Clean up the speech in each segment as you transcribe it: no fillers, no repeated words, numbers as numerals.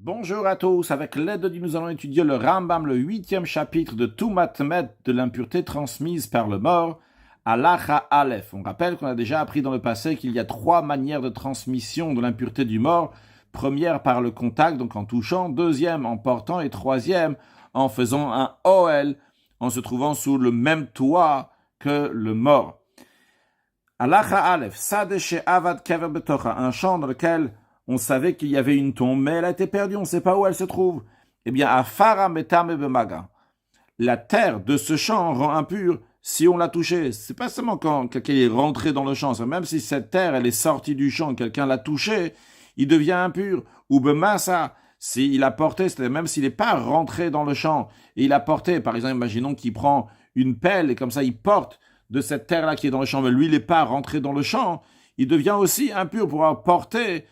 Bonjour à tous, avec l'aide de Dieu, nous allons étudier le Rambam, le 8e chapitre de Tumat Met, de l'impureté transmise par le mort, Halacha Aleph. On rappelle qu'on a déjà appris dans le passé qu'il y a 3 manières de transmission de l'impureté du mort. Première par le contact, donc en touchant, deuxième en portant et troisième en faisant un Oel, en se trouvant sous le même toit que le mort. Halacha Aleph, Sadeshe Avad Kever Betocha, un champ dans lequel on savait qu'il y avait une tombe, mais elle a été perdue, on ne sait pas où elle se trouve. Eh bien, Afara Metame Bemaga, la terre de ce champ rend impure si on l'a touchée. C'est pas seulement quand quelqu'un est rentré dans le champ, c'est même si cette terre, elle est sortie du champ, quelqu'un l'a touchée, il devient impur. Ou Bemasa, s'il a porté, c'est-à-dire même s'il n'est pas rentré dans le champ, et il a porté, par exemple, imaginons qu'il prend une pelle, et comme ça il porte de cette terre-là qui est dans le champ, mais lui, il n'est pas rentré dans le champ, il devient aussi impur pour avoir porté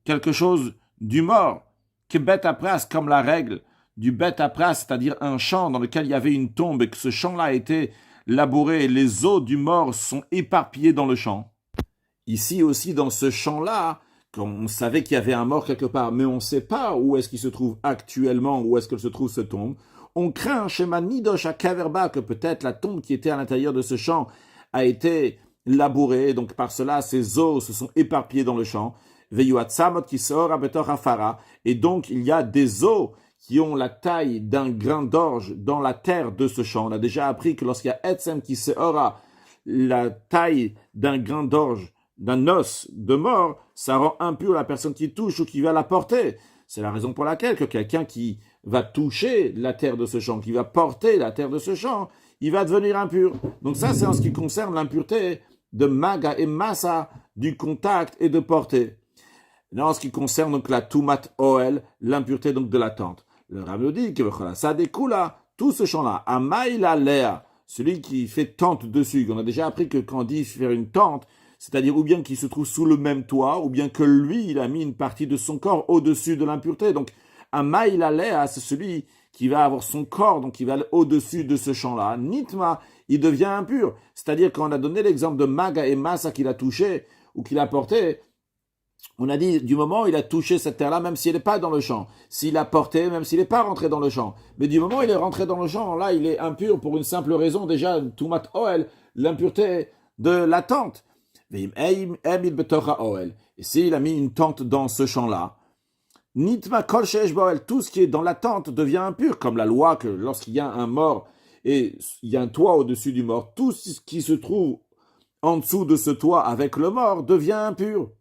quelque chose du mort, que bête à pras, comme la règle du bête à pras, c'est-à-dire un champ dans lequel il y avait une tombe et que ce champ-là a été labouré et les os du mort sont éparpillés dans le champ. Ici aussi, dans ce champ-là, on savait qu'il y avait un mort quelque part, mais on ne sait pas où est-ce qu'il se trouve actuellement, où est-ce qu'elle se trouve cette tombe. On craint chez Manidosh à Kaverba que peut-être la tombe qui était à l'intérieur de ce champ a été labourée, donc par cela, ses os se sont éparpillés dans le champ. Et donc, il y a des os qui ont la taille d'un grain d'orge dans la terre de ce champ. On a déjà appris que lorsqu'il y a Etzem qui seora, la taille d'un grain d'orge, d'un os de mort, ça rend impur la personne qui touche ou qui va la porter. C'est la raison pour laquelle que quelqu'un qui va toucher la terre de ce champ, qui va porter la terre de ce champ, il va devenir impur. Donc ça, c'est en ce qui concerne l'impureté de Maga et Massa, du contact et de porter. En ce qui concerne donc la Tumat Oel, l'impureté donc de la tente. Le Rav nous dit que ça découle tout ce champ-là. Amaïla Léa, celui qui fait tente dessus. On a déjà appris que quand on dit faire une tente, c'est-à-dire ou bien qu'il se trouve sous le même toit, ou bien que lui, il a mis une partie de son corps au-dessus de l'impureté. Donc, Amaïla Léa, c'est celui qui va avoir son corps, donc qui va aller au-dessus de ce champ-là. Nitma, il devient impur. C'est-à-dire quand on a donné l'exemple de Maga et Massa qu'il a touché, ou qu'il a porté, on a dit, du moment où il a touché cette terre-là, même s'il n'est pas dans le champ, s'il a porté, même s'il n'est pas rentré dans le champ, mais du moment où il est rentré dans le champ, là, il est impur pour une simple raison, déjà, Tumat Oel, l'impureté de la tente. Et s'il a mis une tente dans ce champ-là, Nitma Kol Sheesh Boel, tout ce qui est dans la tente devient impur, comme la loi que lorsqu'il y a un mort et il y a un toit au-dessus du mort, tout ce qui se trouve en dessous de ce toit avec le mort devient impur.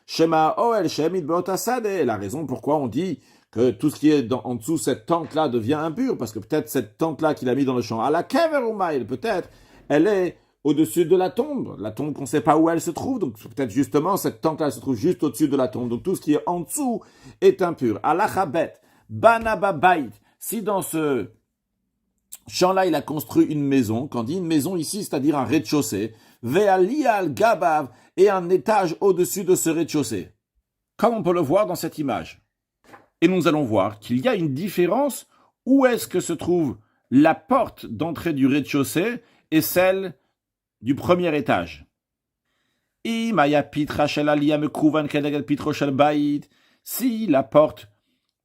Shema Oel Shemit Beotasade, la raison pourquoi on dit que tout ce qui est en dessous cette tente-là devient impur, parce que peut-être cette tente-là qu'il a mis dans le champ, à la Keverumail, peut-être, elle est au-dessus de la tombe qu'on ne sait pas où elle se trouve, donc peut-être justement cette tente-là se trouve juste au-dessus de la tombe, donc tout ce qui est en dessous est impur. Alachabet, Banababait, si dans ce champ-là il a construit une maison, quand on dit une maison ici, c'est-à-dire un rez-de-chaussée, Ve'alial Gabav, et un étage au-dessus de ce rez-de-chaussée. Comme on peut le voir dans cette image. Et nous allons voir qu'il y a une différence où est-ce que se trouve la porte d'entrée du rez-de-chaussée et celle du premier étage. Si la porte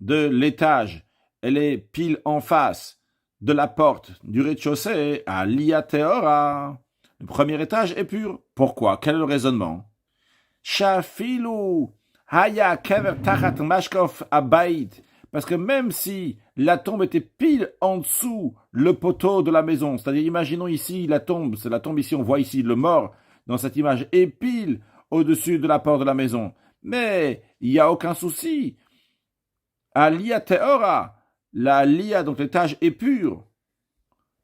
de l'étage, elle est pile en face de la porte du rez-de-chaussée, à Liateora, le premier étage est pur. Pourquoi? Quel est le raisonnement? Shafilu haya kever tachat mashkof abayit. Parce que même si la tombe était pile en dessous le poteau de la maison, c'est-à-dire imaginons ici la tombe, c'est la tombe ici, on voit ici le mort dans cette image, est pile au-dessus de la porte de la maison. Mais il n'y a aucun souci. Alia teora, la lia, donc l'étage est pur.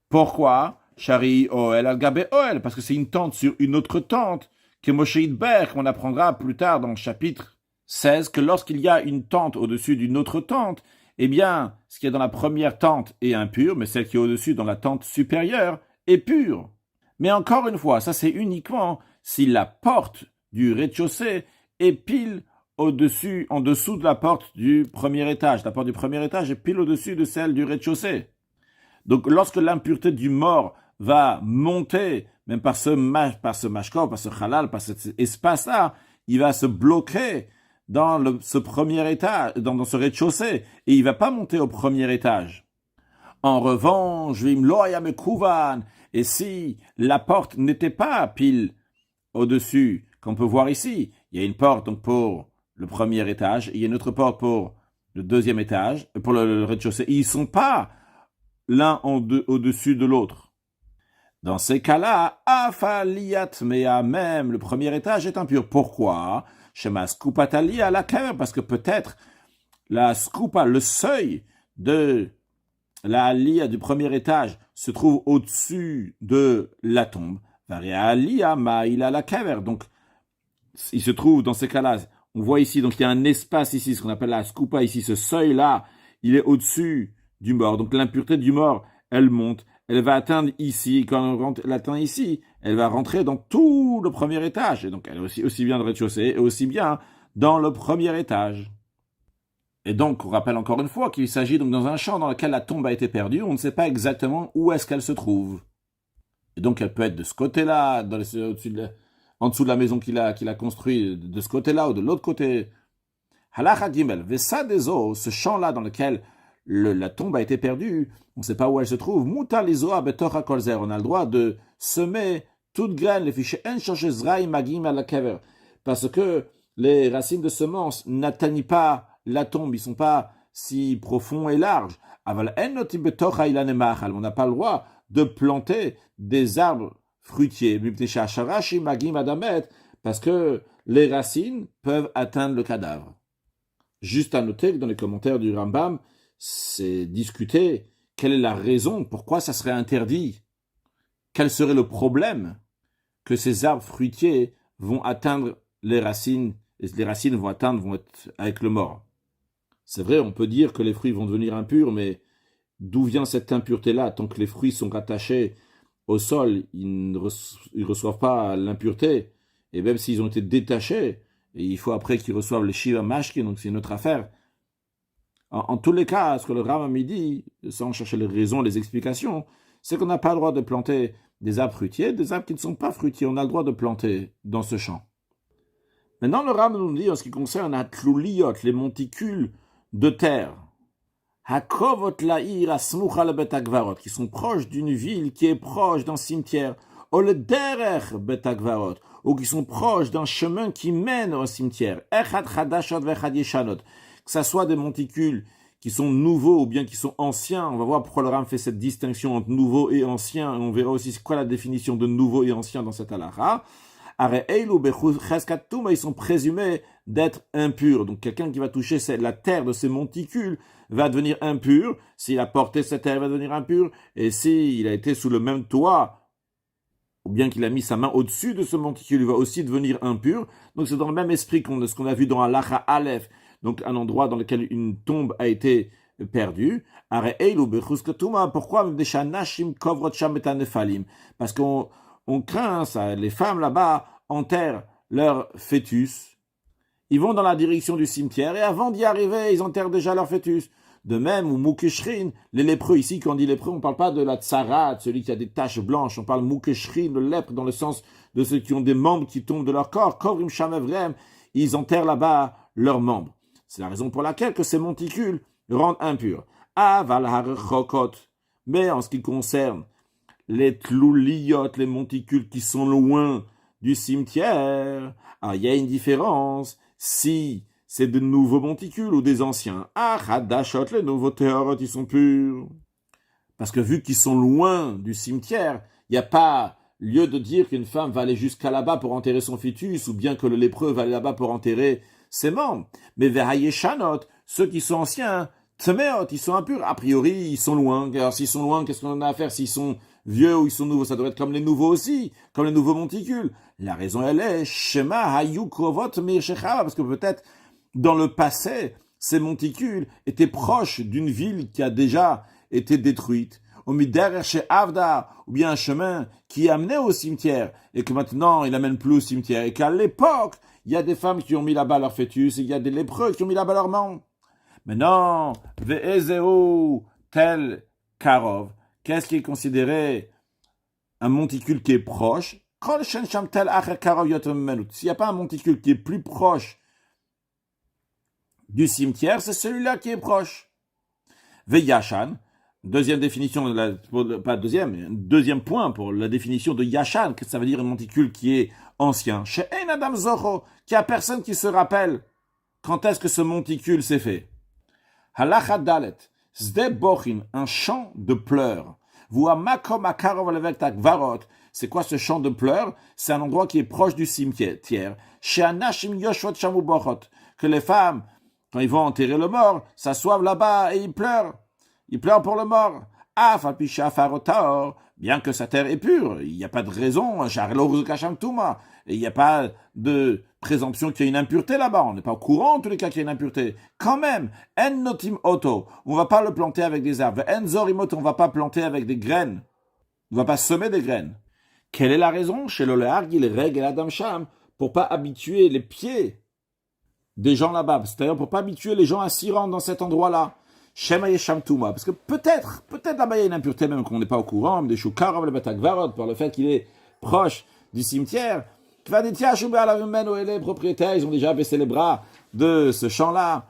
Pourquoi? Shari Oel al-Gabe Oel, parce que c'est une tente sur une autre tente, que Moshe Idber, qu'on apprendra plus tard dans le chapitre 16, que lorsqu'il y a une tente au-dessus d'une autre tente, eh bien, ce qui est dans la première tente est impur, mais celle qui est au-dessus dans la tente supérieure est pure. Mais encore une fois, ça c'est uniquement si la porte du rez-de-chaussée est pile au-dessus, en dessous de la porte du premier étage. La porte du premier étage est pile au-dessus de celle du rez-de-chaussée. Donc, lorsque l'impureté du mort va monter, même par ce mashkor, par ce halal, par cet espace-là, il va se bloquer dans ce premier étage, dans ce rez-de-chaussée, et il va pas monter au premier étage. En revanche, et si la porte n'était pas pile au-dessus, qu'on peut voir ici, il y a une porte donc pour le premier étage, et il y a une autre porte pour le deuxième étage, pour le rez-de-chaussée, ils ne sont pas l'un au-dessus de l'autre. Dans ces cas-là, afaliyat mea, même le premier étage est impur. Pourquoi? Shema skupatali à la cave, parce que peut-être la skupa, le seuil de la alia du premier étage se trouve au-dessus de la tombe. Donc, il se trouve dans ces cas-là, on voit ici, donc il y a un espace ici, ce qu'on appelle la skupa ici, ce seuil-là, il est au-dessus du mort. Donc l'impureté du mort, elle monte, elle va atteindre ici, quand elle atteint ici, elle va rentrer dans tout le premier étage. Et donc elle est aussi bien dans le rez-de-chaussée, et aussi bien dans le premier étage. Et donc, on rappelle encore une fois qu'il s'agit donc dans un champ dans lequel la tombe a été perdue, on ne sait pas exactement où est-ce qu'elle se trouve. Et donc, elle peut être de ce côté-là, en dessous de la maison qu'il a construit, de ce côté-là ou de l'autre côté. Halacha Gimel, Vesadezo, ce champ-là dans lequel la tombe a été perdue, on ne sait pas où elle se trouve. Muta lizoa betocha kolzer, on a le droit de semer toute graine, les fichiers en cherche zraï magim à la kever, parce que les racines de semences n'atteignent pas la tombe, ils ne sont pas si profonds et larges. On n'a pas le droit de planter des arbres fruitiers, parce que les racines peuvent atteindre le cadavre. Juste à noter que dans les commentaires du Rambam, c'est discuté quelle est la raison, pourquoi ça serait interdit, quel serait le problème que ces arbres fruitiers vont atteindre les racines, et les racines vont être avec le mort. C'est vrai, on peut dire que les fruits vont devenir impurs, mais d'où vient cette impureté-là? Tant que les fruits sont rattachés au sol, ils ne reçoivent pas l'impureté. Et même s'ils ont été détachés, et il faut après qu'ils reçoivent les shiva mashki, donc c'est une autre affaire. En tous les cas, ce que le Rambam dit, sans chercher les raisons, les explications, c'est qu'on n'a pas le droit de planter des arbres fruitiers, des arbres qui ne sont pas fruitiers. On a le droit de planter dans ce champ. Maintenant, le Rambam nous dit, en ce qui concerne Atlouliyot, les monticules de terre, Hakovot la'ir asmucha le betagvarot, qui sont proches d'une ville qui est proche d'un cimetière, ou le derer betagvarot, ou qui sont proches d'un chemin qui mène au cimetière, echad chadashot vechad yeshanot, que ce soit des monticules qui sont nouveaux ou bien qui sont anciens. On va voir pourquoi le Ram fait cette distinction entre nouveau et ancien, et on verra aussi c'est quoi la définition de nouveau et ancien dans cette halakha. Ils sont présumés d'être impurs. Donc quelqu'un qui va toucher la terre de ces monticules va devenir impur. S'il a porté cette terre, il va devenir impur. Et s'il a été sous le même toit, ou bien qu'il a mis sa main au-dessus de ce monticule, il va aussi devenir impur. Donc c'est dans le même esprit que ce qu'on a vu dans Halacha Aleph, donc un endroit dans lequel une tombe a été perdue. Pourquoi? Parce qu'on craint ça. Les femmes là-bas enterrent leur fœtus. Ils vont dans la direction du cimetière et avant d'y arriver, ils enterrent déjà leur fœtus. De même, ou Moukeshrin, les lépreux, ici, quand on dit lépreux, on ne parle pas de la tsarat, celui qui a des taches blanches, on parle Moukeshrin, le lèpre, dans le sens de ceux qui ont des membres qui tombent de leur corps. Kovrim Shamevrem, ils enterrent là-bas leurs membres. C'est la raison pour laquelle que ces monticules rendent impurs. Aval harechokot, mais en ce qui concerne les tlouliyot, les monticules qui sont loin du cimetière, il y a une différence. Si c'est de nouveaux monticules ou des anciens, hadashot, les nouveaux théorot, ils sont purs. Parce que vu qu'ils sont loin du cimetière, il n'y a pas lieu de dire qu'une femme va aller jusqu'à là-bas pour enterrer son fœtus, ou bien que le lépreux va aller là-bas pour enterrer ses membres. Mais verhayeshanot, ceux qui sont anciens, tmeot, ils sont impurs. A priori, ils sont loin. Alors s'ils sont loin, qu'est-ce qu'on a à faire? S'ils sont vieux ou ils sont nouveaux, ça doit être comme les nouveaux aussi, comme les nouveaux monticules. La raison, elle est, Shema hayu krovot mirshechava, parce que peut-être, dans le passé, ces monticules étaient proches d'une ville qui a déjà été détruite. Ou bien un chemin qui amenait au cimetière, et que maintenant, il n'amène plus au cimetière, et qu'à l'époque, il y a des femmes qui ont mis là-bas leur fœtus, et il y a des lépreux qui ont mis là-bas leurs membres. Maintenant, ve'ezeu tel karov, qu'est-ce qui est considéré un monticule qui est proche? S'il n'y a pas un monticule qui est plus proche du cimetière, c'est celui-là qui est proche. Veyashan, deuxième définition, pas deuxième, mais deuxième point pour la définition de Yashan, que ça veut dire un monticule qui est ancien. Chez Ein Adam Zocho, qu'il n'y a personne qui se rappelle quand est-ce que ce monticule s'est fait. Halacha Dalet, Zde Bochin, un champ de pleurs. Makom Akarov Levek Varot, c'est quoi ce champ de pleurs? C'est un endroit qui est proche du cimetière. Chez Anashim Yoshvot Shamu Bochot, que les femmes, quand ils vont enterrer le mort, s'assoivent là-bas et ils pleurent. Ils pleurent pour le mort. Bien que sa terre est pure, il n'y a pas de raison, il n'y a pas de présomption qu'il y a une impureté là-bas. On n'est pas au courant en tous les cas qu'il y a une impureté. Quand même, en notim auto, on ne va pas le planter avec des arbres. En zorimoto, on ne va pas planter avec des graines. On ne va pas semer des graines. Quelle est la raison chez le Hargil Reg et Adam Sham pour pas habituer les pieds des gens là-bas, c'est-à-dire pour pas habituer les gens à s'y rendre dans cet endroit-là. Shema Yesham Touma, parce que peut-être là-bas il y a une impureté même qu'on n'est pas au courant, des Shoukarov le Batakvarot, par le fait qu'il est proche du cimetière. Les propriétaires, ils ont déjà baissé les bras de ce champ-là.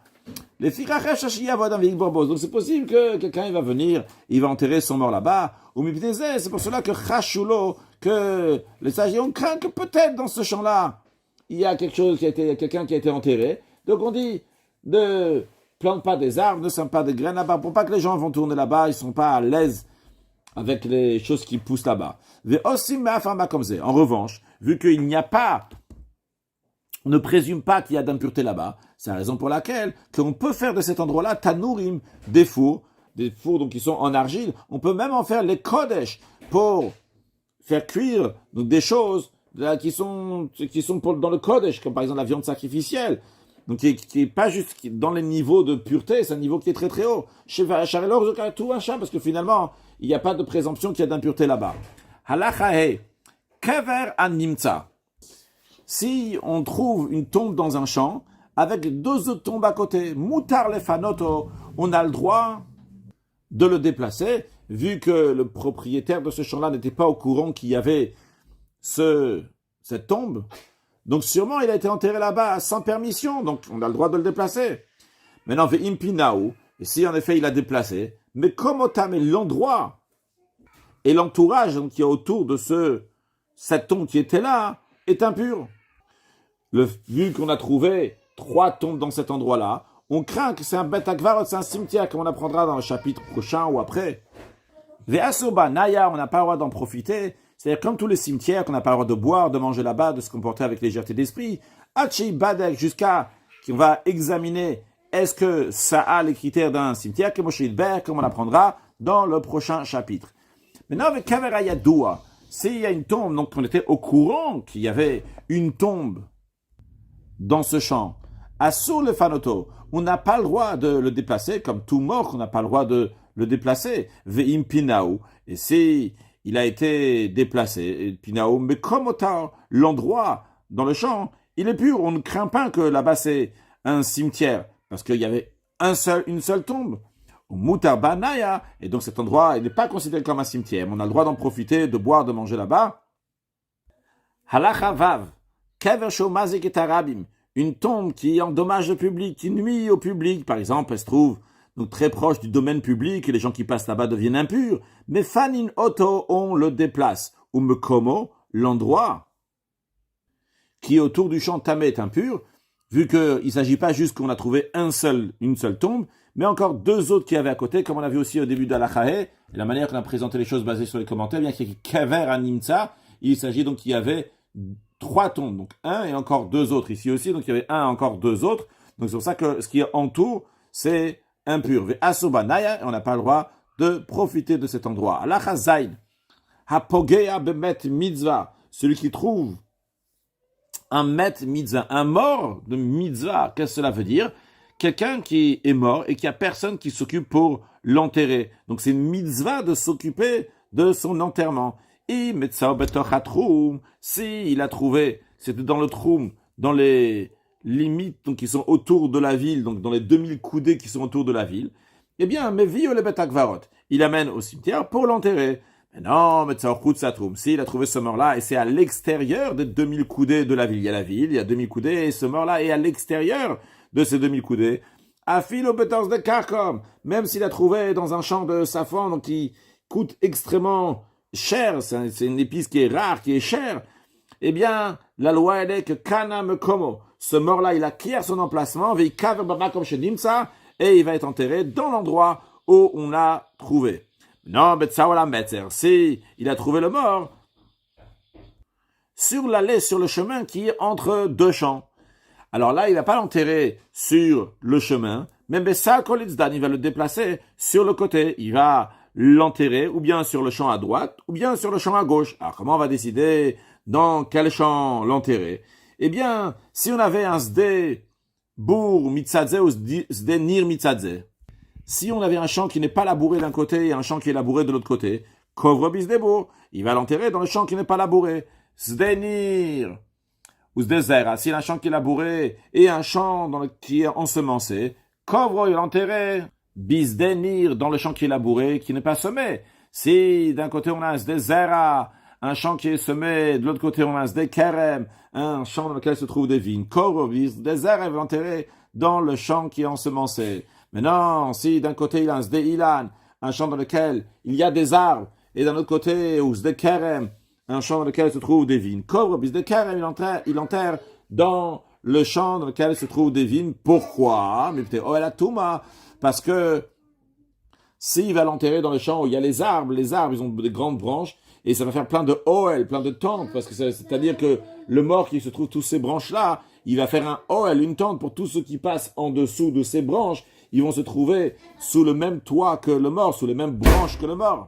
Les donc c'est possible que quelqu'un il va venir, il va enterrer son mort là-bas. C'est pour cela que Chashulo, que les sages ont craint que peut-être dans ce champ-là, il y a quelqu'un qui a été enterré. Donc on dit de plante pas des arbres, ne sème pas des graines là-bas, pour pas que les gens vont tourner là-bas, ils sont pas à l'aise avec les choses qui poussent là-bas. En revanche, vu qu'il n'y a pas, on ne présume pas qu'il y a d'impureté là-bas, c'est la raison pour laquelle qu'on peut faire de cet endroit-là tanourim, des fours donc qui sont en argile. On peut même en faire les kodesh pour faire cuire donc des choses là, qui sont dans le kodesh, comme par exemple la viande sacrificielle. Donc, qui est pas juste dans les niveaux de pureté, c'est un niveau qui est très très haut. Parce que finalement, il n'y a pas de présomption qu'il y a d'impureté là-bas. Halachahe, kever animtza. Si on trouve une tombe dans un champ, avec deux autres tombes à côté, mutar lefanoto, on a le droit de le déplacer, vu que le propriétaire de ce champ-là n'était pas au courant qu'il y avait cette tombe. Donc sûrement il a été enterré là-bas sans permission, donc on a le droit de le déplacer. Maintenant, ve'impinaou, et si en effet il a déplacé, mais comme l'endroit et l'entourage donc, qui est autour de cette tombe qui était là est impur. Vu qu'on a trouvé 3 tombes dans cet endroit-là, on craint que c'est un bête akvarot, c'est un cimetière, comme on apprendra dans le chapitre prochain ou après. Ve'asoba naya, on n'a pas le droit d'en profiter. C'est-à-dire, comme tous les cimetières, qu'on n'a pas le droit de boire, de manger là-bas, de se comporter avec légèreté d'esprit, Hachi Badek, jusqu'à qu'on va examiner est-ce que ça a les critères d'un cimetière, comme on apprendra dans le prochain chapitre. Maintenant, avec Kaveraya Doua, s'il y a une tombe, donc on était au courant qu'il y avait une tombe dans ce champ, Assur le Fanoto, on n'a pas le droit de le déplacer, comme tout mort, on n'a pas le droit de le déplacer. Ve'im Pinaou, et si il a été déplacé, Pinaou, mais comme l'endroit dans le champ, il est pur. On ne craint pas que là-bas c'est un cimetière, parce qu'il y avait une seule tombe. Mutar Banaya, et donc cet endroit, il n'est pas considéré comme un cimetière. On a le droit d'en profiter, de boire, de manger là-bas. Halacha Vav, Kever Shomazik et Tarabim, une tombe qui endommage le public, qui nuit au public, par exemple, elle se trouve donc très proche du domaine public, et les gens qui passent là-bas deviennent impurs. Mais Fanin Oto, on le déplace. Ou Mekomo, l'endroit qui est autour du champ Tamé est impur, vu qu'il ne s'agit pas juste qu'on a trouvé une seule tombe, mais encore 2 autres qui avaient à côté, comme on a vu aussi au début d'Alachahe, et la manière qu'on a présenté les choses basées sur les commentaires, bien qu'il y ait Kever Animtza, il s'agit donc qu'il y avait 3 tombes, donc 1 et encore 2 autres ici aussi, donc il y avait 1 et encore 2 autres, donc c'est pour ça que ce qui entoure, c'est impur. Ve'asobanaya, on n'a pas le droit de profiter de cet endroit. Alacha Zaid, Hapogea bemet mitzvah, celui qui trouve un met mitzvah, un mort de mitzvah, qu'est-ce que cela veut dire? Quelqu'un qui est mort et qui a personne qui s'occupe pour l'enterrer. Donc c'est une mitzvah de s'occuper de son enterrement. Et metzao betochatroum, si il a trouvé, c'était dans le troum, dans les limites donc qui sont autour de la ville, donc dans les 2000 coudées qui sont autour de la ville, eh bien, mais vio le betakvarot, il amène au cimetière pour l'enterrer. Non, mais si il a trouvé ce mort-là, et c'est à l'extérieur des 2000 coudées de la ville. Il y a la ville, il y a 2000 coudées, et ce mort-là est à l'extérieur de ces 2000 coudées. Afil au betors de Karkom, même s'il a trouvé dans un champ de safran, donc qui coûte extrêmement cher, c'est une épice qui est rare, qui est chère, eh bien, la loi elle est que Kana Mekomo, ce mort-là, il acquiert son emplacement, et il va être enterré dans l'endroit où on l'a trouvé. Non, si il a trouvé le mort sur l'allée, sur le chemin qui est entre deux champs. Alors là, il va pas l'enterrer sur le chemin, mais Bessal Kolitzdan, il va le déplacer sur le côté. Il va l'enterrer ou bien sur le champ à droite, ou bien sur le champ à gauche. Alors comment on va décider dans quel champ l'enterrer? Eh bien, si on avait un Sde Bour Mitzadze ou Sde Nir Mitzadze, si on avait un champ qui n'est pas labouré d'un côté et un champ qui est labouré de l'autre côté, Kovre Bisdebour, il va l'enterrer dans le champ qui n'est pas labouré. Sdenir ou Sdezera, s'il y a un champ qui est labouré et un champ qui est ensemencé, Kovre, il va l'enterrer. Bisdenir dans le champ qui est labouré, qui n'est pas semé. Si d'un côté on a un Sdezera, un champ qui est semé, de l'autre côté on a un Sdekerem, un champ dans lequel se trouvent des vignes, Kovre, Bisdezera, il va l'enterrer dans le champ qui est ensemencé. Mais non, si d'un côté il y a un Sde Ilan, un champ dans lequel il y a des arbres, et d'un autre côté, ou Sde Kerem, un champ dans lequel se trouvent des vignes. Kovre, Sde Kerem, il enterre dans le champ dans lequel se trouvent des vignes. Pourquoi? Mais peut-être, parce que s'il va l'enterrer dans le champ où il y a les arbres, ils ont des grandes branches, et ça va faire plein de Oel, plein de tentes, parce que c'est-à-dire que le mort qui se trouve tous ces branches-là, il va faire un Oel, une tente pour tous ceux qui passent en dessous de ces branches, ils vont se trouver sous le même toit que le mort, sous les mêmes branches que le mort.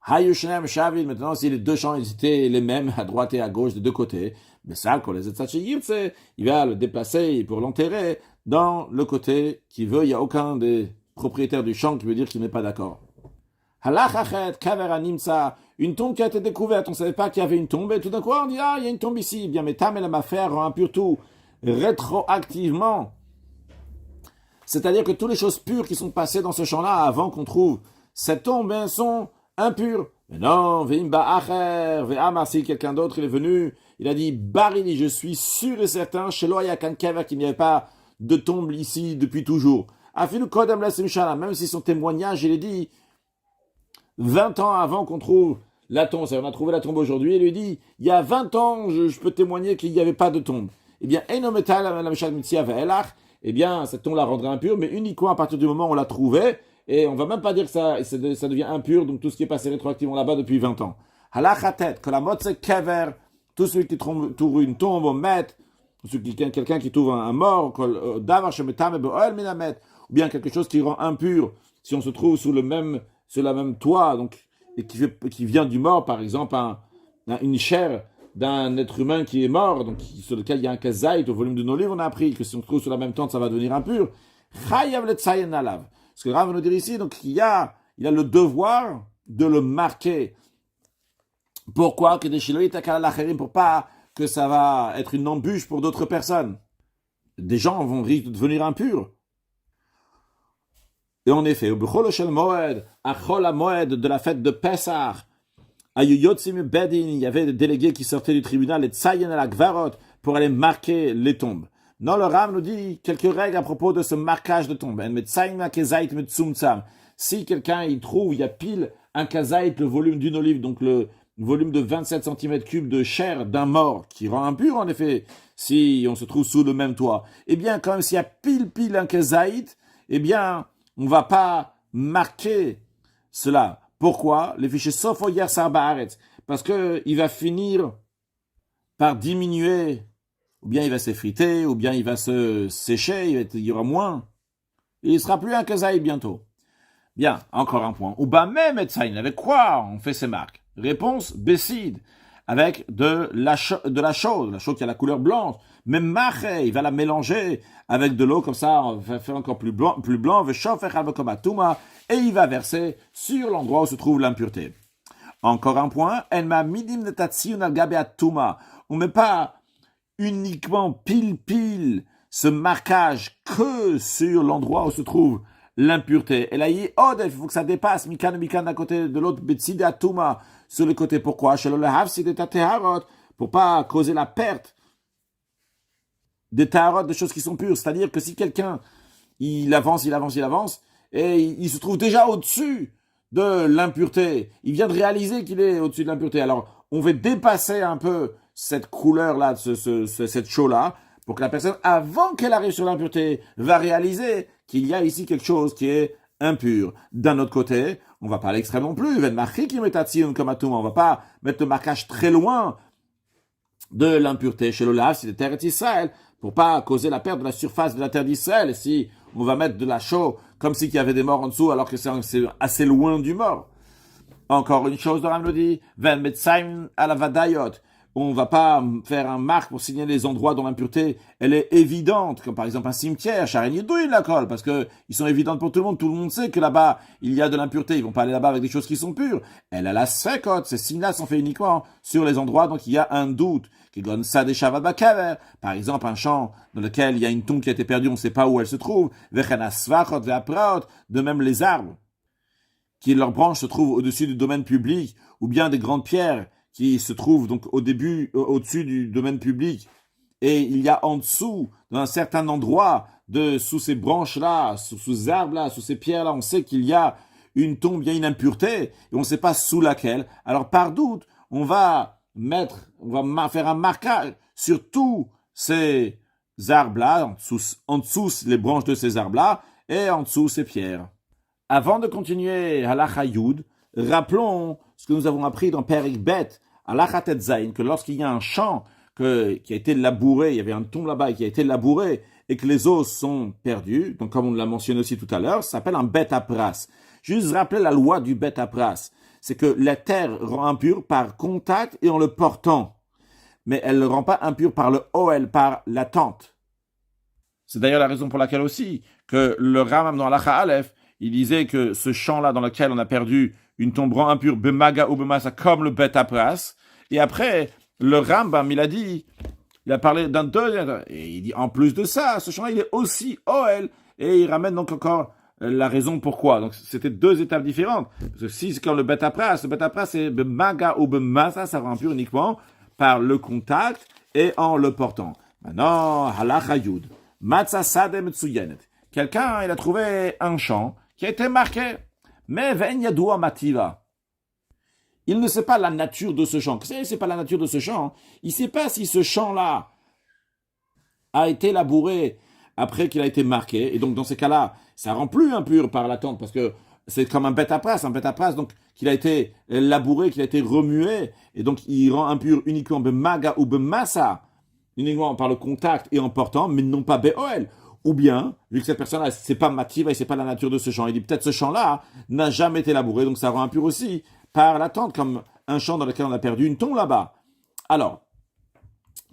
Hayushnem Shavil, maintenant, si les deux champs étaient les mêmes, à droite et à gauche, des deux côtés, mais ça, quand les il va le déplacer pour l'enterrer dans le côté qui veut, il n'y a aucun des propriétaires du champ qui veut dire qu'il n'est pas d'accord. Halachachet, kaver animsa, une tombe qui a été découverte, on ne savait pas qu'il y avait une tombe, et tout d'un coup, on dit, il y a une tombe ici, bien, mais Tam et la Mafer rend impur tout, rétroactivement. C'est-à-dire que toutes les choses pures qui sont passées dans ce champ-là avant qu'on trouve cette tombe, sont impures. Mais non, si quelqu'un d'autre il est venu, il a dit, Barili, je suis sûr et certain, chez Loyakan Kever, qu'il n'y avait pas de tombe ici depuis toujours. Même si son témoignage, il est dit, 20 ans avant qu'on trouve la tombe, on a trouvé la tombe aujourd'hui, il lui dit, il y a 20 ans, je peux témoigner qu'il n'y avait pas de tombe. Eh bien, eh bien, cette tombe la rendrait impure, mais uniquement à partir du moment où on l'a trouvée, et on va même pas dire que ça devient impur, donc tout ce qui est passé rétroactivement là-bas depuis 20 ans. Halachatet, que la motze kever, tout celui qui trouve une tombe au maître, quelqu'un qui trouve un mort, ou bien quelque chose qui rend impur, si on se trouve sur la même toit, donc, et qui vient du mort, par exemple, une chair d'un être humain qui est mort, donc sur lequel il y a un kazaït, au volume de nos livres, on a appris que si on se trouve sur la même tente, ça va devenir impur. Ce que Rav veut nous dire ici, donc il a le devoir de le marquer. Pourquoi? Pour pas que ça va être une embûche pour d'autres personnes. Des gens vont devenir impurs. Et en effet, de la fête de Pessah, il y avait des délégués qui sortaient du tribunal et tsayen à la gvarot pour aller marquer les tombes. Non, le Rav nous dit quelques règles à propos de ce marquage de tombes. Si quelqu'un il trouve, il y a pile un kazaït, le volume d'une olive, donc le volume de 27 cm3 de chair d'un mort, qui rend impur en effet, si on se trouve sous le même toit. Eh bien, quand même, s'il y a pile un kazaït, eh bien, on ne va pas marquer cela. Pourquoi? Le fichier Sofoyer Sarbaharet. Parce que il va finir par diminuer, ou bien il va s'effriter, ou bien il va se sécher, il y aura moins. Et il ne sera plus un kazaï bientôt. Bien, encore un point. Ou bah même Etzaïn, avec quoi on fait ces marques? Réponse, Bessid, avec de la chaux qui a la couleur blanche. Même Maché, il va la mélanger avec de l'eau, comme ça, on va faire encore plus blanc, et il va verser sur l'endroit où se trouve l'impureté. Encore un point, on ne met pas uniquement pile ce marquage que sur l'endroit où se trouve l'impureté. Et là, il faut que ça dépasse, mikan d'un côté de l'autre, betside atuma, sur le côté. Pourquoi? Pour pas causer la perte des taharot, des choses qui sont pures. C'est-à-dire que si quelqu'un, il avance, et il se trouve déjà au-dessus de l'impureté, il vient de réaliser qu'il est au-dessus de l'impureté. Alors, on veut dépasser un peu cette couleur-là, cette chaux-là, pour que la personne, avant qu'elle arrive sur l'impureté, va réaliser qu'il y a ici quelque chose qui est impur. D'un autre côté, on va pas à l'extrême non plus. On va pas mettre le marquage très loin de l'impureté chez l'Olav, c'est la terre d'Israël, pour pas causer la perte de la surface de la terre d'Israël. Si on va mettre de la chaux comme s'il y avait des morts en dessous, alors que c'est assez loin du mort. Encore une chose, le Ram le dit, Ven Metzaim à la Vadayot. On va pas faire un marque pour signaler les endroits dont l'impureté, elle est évidente, comme par exemple un cimetière, Sharen Yidouin la colle, parce que ils sont évidentes pour tout le monde sait que là-bas, il y a de l'impureté, ils vont pas aller là-bas avec des choses qui sont pures. Elle a la Sekot, ces signes-là sont faits uniquement sur les endroits, donc il y a un doute. Par exemple, un champ dans lequel il y a une tombe qui a été perdue, on ne sait pas où elle se trouve. De même les arbres, qui leurs branches se trouvent au-dessus du domaine public, ou bien des grandes pierres qui se trouvent donc au-dessus du domaine public, et il y a en dessous, dans un certain endroit, sous ces branches-là, sous ces arbres-là, sous ces pierres-là, on sait qu'il y a une tombe, il y a une impureté, et on ne sait pas sous laquelle. Alors par doute, on va faire un marquage sur tous ces arbres-là, en dessous les branches de ces arbres-là, et en dessous ces pierres. Avant de continuer Halacha Yud, rappelons ce que nous avons appris dans Perik Bet, Halacha Tetzain, que lorsqu'il y a un champ qui a été labouré, il y avait un tombe là-bas qui a été labouré, et que les os sont perdus, donc comme on l'a mentionné aussi tout à l'heure, ça s'appelle un Bet Apras. Juste rappeler la loi du Bet Apras, c'est que la terre rend impure par contact et en le portant, mais elle ne le rend pas impure par le Oel, par l'attente. C'est d'ailleurs la raison pour laquelle aussi que le Rambam dans Halacha Aleph, il disait que ce champ-là dans lequel on a perdu une tombe rend impure, bemaga ou bemasa, comme le Bet Apras. Et après, le Rambam, il a parlé d'un deuxième, et il dit en plus de ça, ce champ-là, il est aussi Oel, et il ramène donc encore la raison pourquoi. Donc, c'était deux étapes différentes. Parce que si c'est comme le Bet Apras, c'est bemaga ou bemasa, ça rend impur uniquement par le contact et en le portant. Maintenant, Halacha Yud. Matzah Sadeh Metsuyenet. Quelqu'un, il a trouvé un champ qui a été marqué. Mais Ven Yadoua Mativa. Il ne sait pas la nature de ce champ. Il ne sait pas la nature de ce champ. Il ne sait pas si ce champ-là a été labouré après qu'il a été marqué. Et donc, dans ces cas-là, ça rend plus impur par l'attente parce que c'est comme un Bet Apras, donc, qu'il a été labouré, qu'il a été remué. Et donc, il rend impur uniquement Bemaga ou Bemasa, uniquement par le contact et en portant, mais non pas Be'oel. Ou bien, vu que cette personne-là, c'est pas Mativa et c'est pas la nature de ce champ, il dit peut-être ce champ-là n'a jamais été labouré, donc ça rend impur aussi par l'attente, comme un champ dans lequel on a perdu une tombe là-bas. Alors,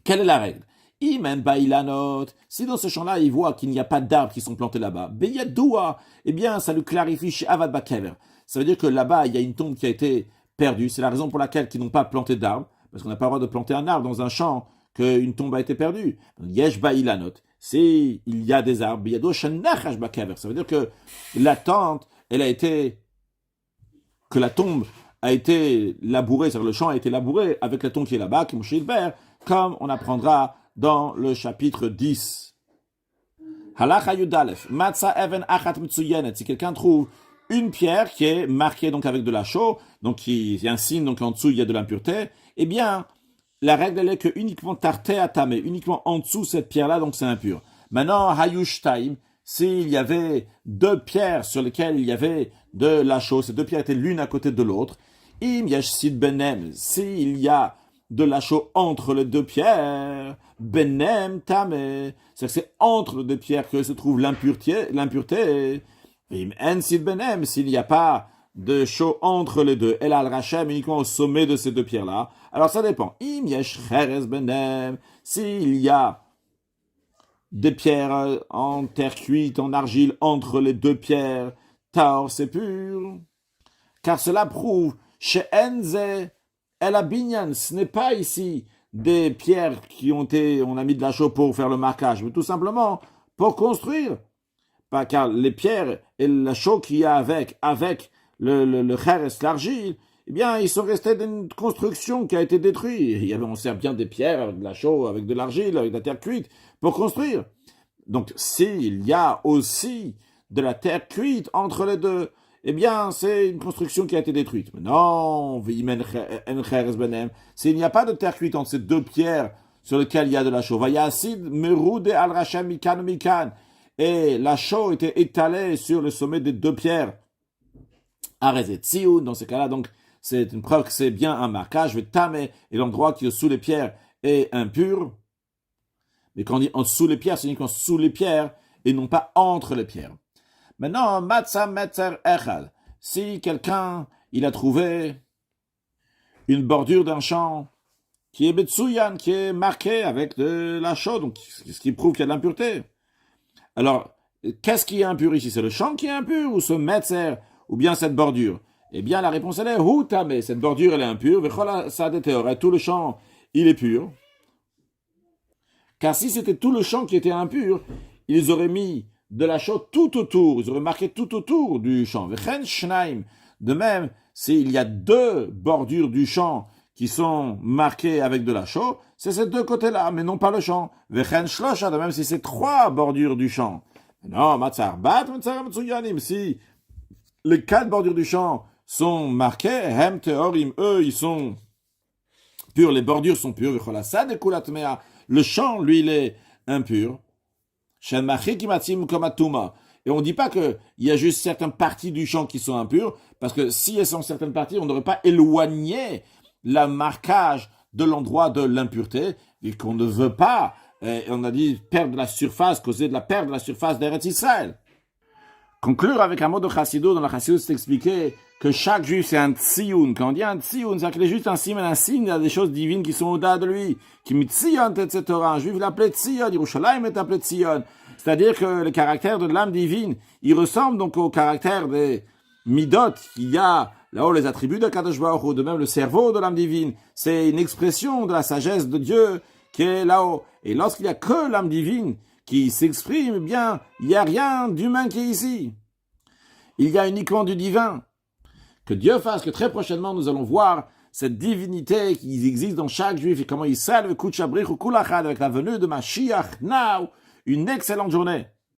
quelle est la règle? Imen Bailanot, si dans ce champ-là, il voit qu'il n'y a pas d'arbres qui sont plantés là-bas, Beyadoua, eh bien, ça lui clarifie chez Avad Bakever. Ça veut dire que là-bas, il y a une tombe qui a été perdue. C'est la raison pour laquelle ils n'ont pas planté d'arbres, parce qu'on n'a pas le droit de planter un arbre dans un champ qu'une tombe a été perdue. Yesh Bailanot, c'est il y a des arbres, Beyadoua Shanachash Bakever. Ça veut dire que la tente, que la tombe a été labourée, c'est-à-dire le champ a été labouré avec la tombe qui est là-bas, qui est Moshe Hilber, comme on apprendra dans le chapitre 10. Halacha Yudalef, Matza Even Achat Mitsuyenet, si quelqu'un trouve une pierre qui est marquée donc avec de la chaux, donc qui est un signe, donc en dessous il y a de l'impureté, eh bien, la règle elle est que uniquement Tarté Atame, uniquement en dessous cette pierre-là, donc c'est impur. Maintenant, Hayush Taim, s'il y avait deux pierres sur lesquelles il y avait de la chaux, ces deux pierres étaient l'une à côté de l'autre, Im Yashsid Benem, s'il y a de la chaux entre les deux pierres, Benem Tame, c'est que c'est entre les deux pierres que se trouve l'impureté. Im Ensid Benem, s'il n'y a pas de chaux entre les deux, El al Rachem, uniquement au sommet de ces deux pierres-là, alors ça dépend. Im Yesh Cheres Benem, s'il y a des pierres en terre cuite, en argile, entre les deux pierres, Taor, c'est pur. Car cela prouve, chez Enze, El Abinyan, ce n'est pas ici des pierres on a mis de la chaux pour faire le marquage, mais tout simplement pour construire. car les pierres et la chaux qu'il y a avec le cheres, l'argile, eh bien, ils sont restés d'une construction qui a été détruite. On sert bien des pierres avec de la chaux, avec de l'argile, avec de la terre cuite pour construire. Donc, s'il y a aussi de la terre cuite entre les deux, eh bien, c'est une construction qui a été détruite. Mais non, s'il n'y a pas de terre cuite entre ces deux pierres sur lesquelles il y a de la chaux, et la chaux était étalée sur le sommet des deux pierres, dans ces cas-là, donc, c'est une preuve que c'est bien un marquage, et l'endroit qui est sous les pierres est impur. Mais quand on dit en dessous les pierres, c'est uniquement sous les pierres et non pas entre les pierres. Maintenant, matzah metzer echad. Si quelqu'un, il a trouvé une bordure d'un champ qui est betsuyan, qui est marqué avec de la chaux, donc ce qui prouve qu'il y a de l'impureté. Alors, qu'est-ce qui est impur ici? C'est le champ qui est impur ou ce metzer ou bien cette bordure? Eh bien, la réponse elle est hutame. Cette bordure elle est impure. Vechola sadeteor. Tout le champ il est pur. Car si c'était tout le champ qui était impur, ils auraient mis de la chaux tout autour, ils auraient marqué tout autour du champ. De même, s'il y a deux bordures du champ qui sont marquées avec de la chaux, c'est ces deux côtés-là, mais non pas le champ. De même, si c'est trois bordures du champ. Non, si les quatre bordures du champ sont marquées, eux, ils sont purs, les bordures sont pures, le champ, lui, il est impur. Et on ne dit pas qu'il y a juste certaines parties du champ qui sont impures, parce que si elles sont certaines parties, on n'aurait pas éloigné le marquage de l'endroit de l'impureté, et qu'on ne veut pas, on a dit, perdre la surface, causer de la perte de la surface d'Eretz Israël. Conclure avec un mot de Chassidut, dans la Chassidut, c'est expliqué que chaque juif, c'est un tziyun. Quand on dit un tziyun, c'est qu'il est juste un signe, il y a des choses divines qui sont au-delà de lui. Qui mitzion, etc. Un juif l'appelait tzion, Yerushalayim est appelé tzion. C'est-à-dire que le caractère de l'âme divine, il ressemble donc au caractère des midot qu'il y a là-haut, les attributs de Kadosh Baruch Hu, de même le cerveau de l'âme divine. C'est une expression de la sagesse de Dieu qui est là-haut. Et lorsqu'il n'y a que l'âme divine qui s'exprime, eh bien, il n'y a rien d'humain qui est ici. Il y a uniquement du divin. Que Dieu fasse que très prochainement nous allons voir cette divinité qui existe dans chaque juif et comment il salve Kutchabrich ou Kulachad avec la venue de Mashiach now. Une excellente journée.